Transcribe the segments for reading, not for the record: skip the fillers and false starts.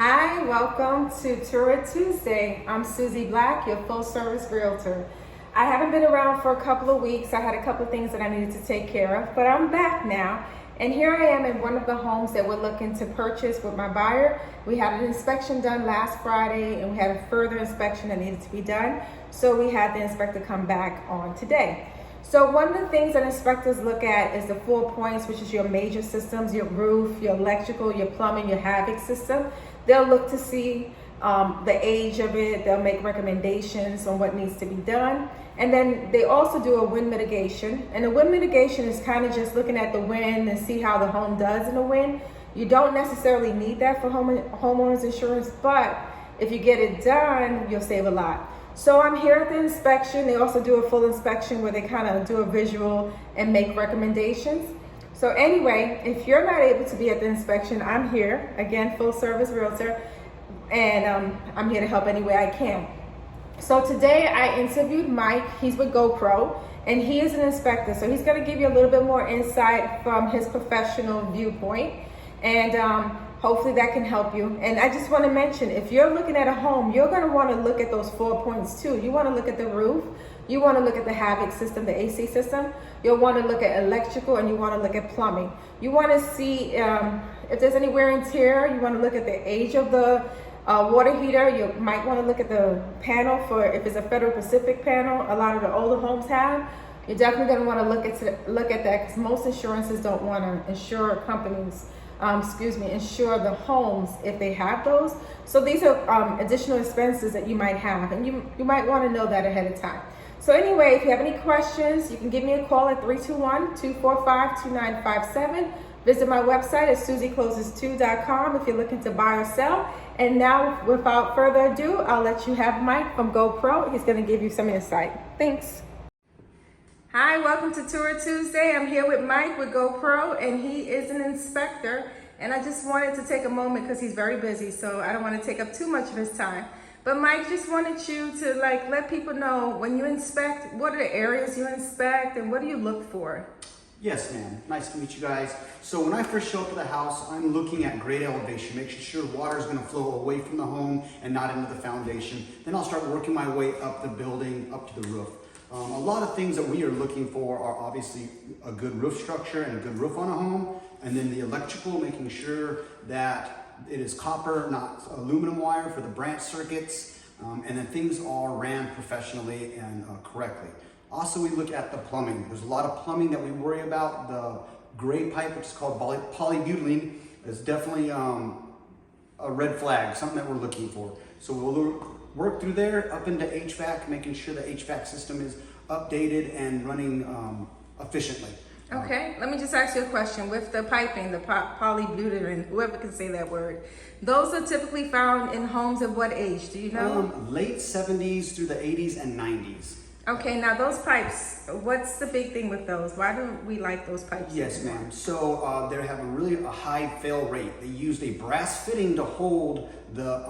Hi, welcome to Tour It Tuesday. I'm Susie Black, your full service realtor. I haven't been around for a couple of weeks. I had a couple of things that I needed to take care of, but I'm back now. And here I am in one of the homes that we're looking to purchase with my buyer. We had an inspection done last Friday and we had a further inspection that needed to be done. So we had the inspector come back on today. So one of the things that inspectors look at is the 4 points, which is your major systems, your roof, your electrical, your plumbing, your HVAC system. They'll look to see the age of it. They'll make recommendations on what needs to be done. And then they also do a wind mitigation. And the wind mitigation is kind of just looking at the wind and see how the home does in the wind. You don't necessarily need that for homeowners insurance, but if you get it done, you'll save a lot. So I'm here at the inspection. They also do a full inspection where they kind of do a visual and make recommendations. So anyway, if you're not able to be at the inspection, I'm here, again, full service realtor, and I'm here to help any way I can. So today I interviewed Mike. He's with GoPro, and he is an inspector. So he's going to give you a little bit more insight from his professional viewpoint, and hopefully that can help you. And I just want to mention, if you're looking at a home, you're going to want to look at those 4 points too. You want to look at the roof. You want to look at the HVAC system, the AC system. You'll want to look at electrical, and you want to look at plumbing. You want to see if there's any wear and tear. You want to look at the age of the water heater. You might want to look at the panel for if it's a Federal Pacific panel. A lot of the older homes have. You're definitely going to want to look at that because most insurances don't want to insure companies. Insure the homes if they have those. So these are additional expenses that you might have, and you might want to know that ahead of time. So anyway, if you have any questions, you can give me a call at 321-245-2957. Visit my website at susiecloses2.com if you're looking to buy or sell. And now, without further ado, I'll let you have Mike from GoPro. He's going to give you some insight. Thanks. Hi, welcome to Tour It Tuesday. I'm here with Mike with GoPro, and he is an inspector. And I just wanted to take a moment because he's very busy, so I don't want to take up too much of his time. But Mike, just wanted you to let people know when you inspect, what are the areas you inspect and what do you look for? Yes, ma'am. Nice to meet you guys. So when I first show up to the house, I'm looking at grade elevation, making sure water is going to flow away from the home and not into the foundation. Then I'll start working my way up the building, up to the roof. A lot of things that we are looking for are obviously a good roof structure and a good roof on a home. And then the electrical, making sure that it is copper, not aluminum wire for the branch circuits. And then things are ran professionally and correctly. Also, we look at the plumbing. There's a lot of plumbing that we worry about. The gray pipe, which is called polybutylene, is definitely a red flag, something that we're looking for. So we'll work through there up into HVAC, making sure the HVAC system is updated and running efficiently. Okay, let me just ask you a question. With the piping, the polybutylene, whoever can say that word, those are typically found in homes of what age? Do you know? Late 70s through the 80s and 90s. Okay, now those pipes, what's the big thing with those? Why do we like those pipes? Yes, ma'am. So they have a high fail rate. They used a brass fitting to hold the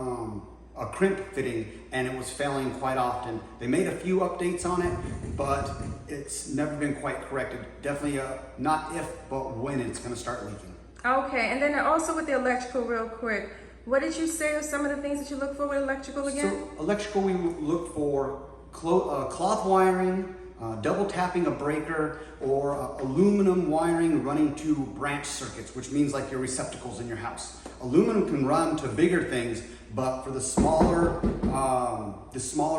a crimp fitting, and it was failing quite often. They made a few updates on it, but it's never been quite corrected. Definitely not if, but when it's going to start leaking. Okay, and then also with the electrical, real quick, what did you say are some of the things that you look for with electrical again? So electrical, we look for cloth wiring, double tapping a breaker, or aluminum wiring running to branch circuits, which means like your receptacles in your house. Aluminum can run to bigger things, but for the smaller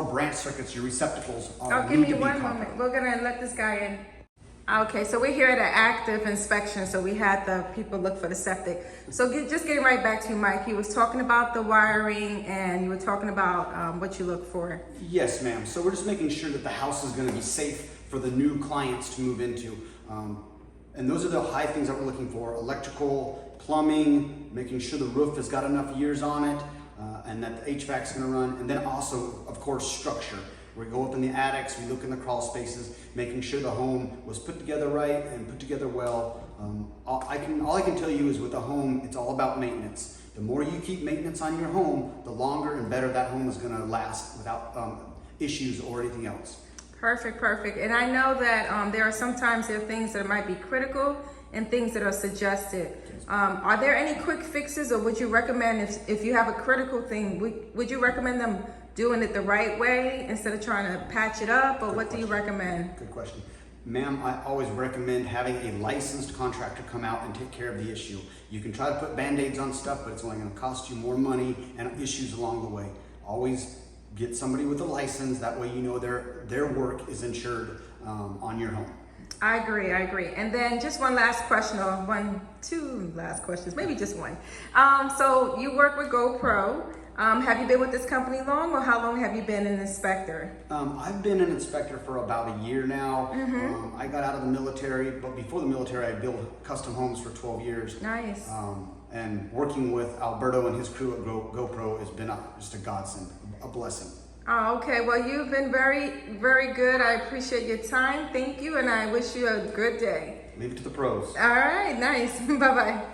branch circuits, your receptacles are. Oh, give me one moment. We're gonna let this guy in. Okay, so we're here at an active inspection, so we had the people look for the septic. So just getting right back to you, Mike, he was talking about the wiring and you were talking about what you look for. Yes, ma'am. So we're just making sure that the house is going to be safe for the new clients to move into. And those are the high things that we're looking for: electrical, plumbing, making sure the roof has got enough years on it, and that the HVAC is going to run. And then also, of course, structure. We go up in the attics, we look in the crawl spaces, making sure the home was put together right and put together well. All I can tell you is with a home, it's all about maintenance. The more you keep maintenance on your home, the longer and better that home is going to last without issues or anything else. Perfect. And I know that there are sometimes there are things that might be critical and things that are suggested. Are there any quick fixes, or would you recommend if you have a critical thing, would you recommend them doing it the right way instead of trying to patch it up, or what do you recommend? Good question. Ma'am, I always recommend having a licensed contractor come out and take care of the issue. You can try to put band-aids on stuff, but it's only going to cost you more money and issues along the way. Always get somebody with a license, that way you know their work is insured on your home. I agree. And then just one last question, or two last questions, maybe just one. So you work with GoPro. Have you been with this company long, or how long have you been an inspector? I've been an inspector for about a year now. I got out of the military, but before the military, I built custom homes for 12 years. Nice. And working with Alberto and his crew at GoPro has been just a godsend, a blessing. Oh, okay. Well, you've been very, very good. I appreciate your time. Thank you, and I wish you a good day. Leave it to the pros. All right. Nice. Bye-bye.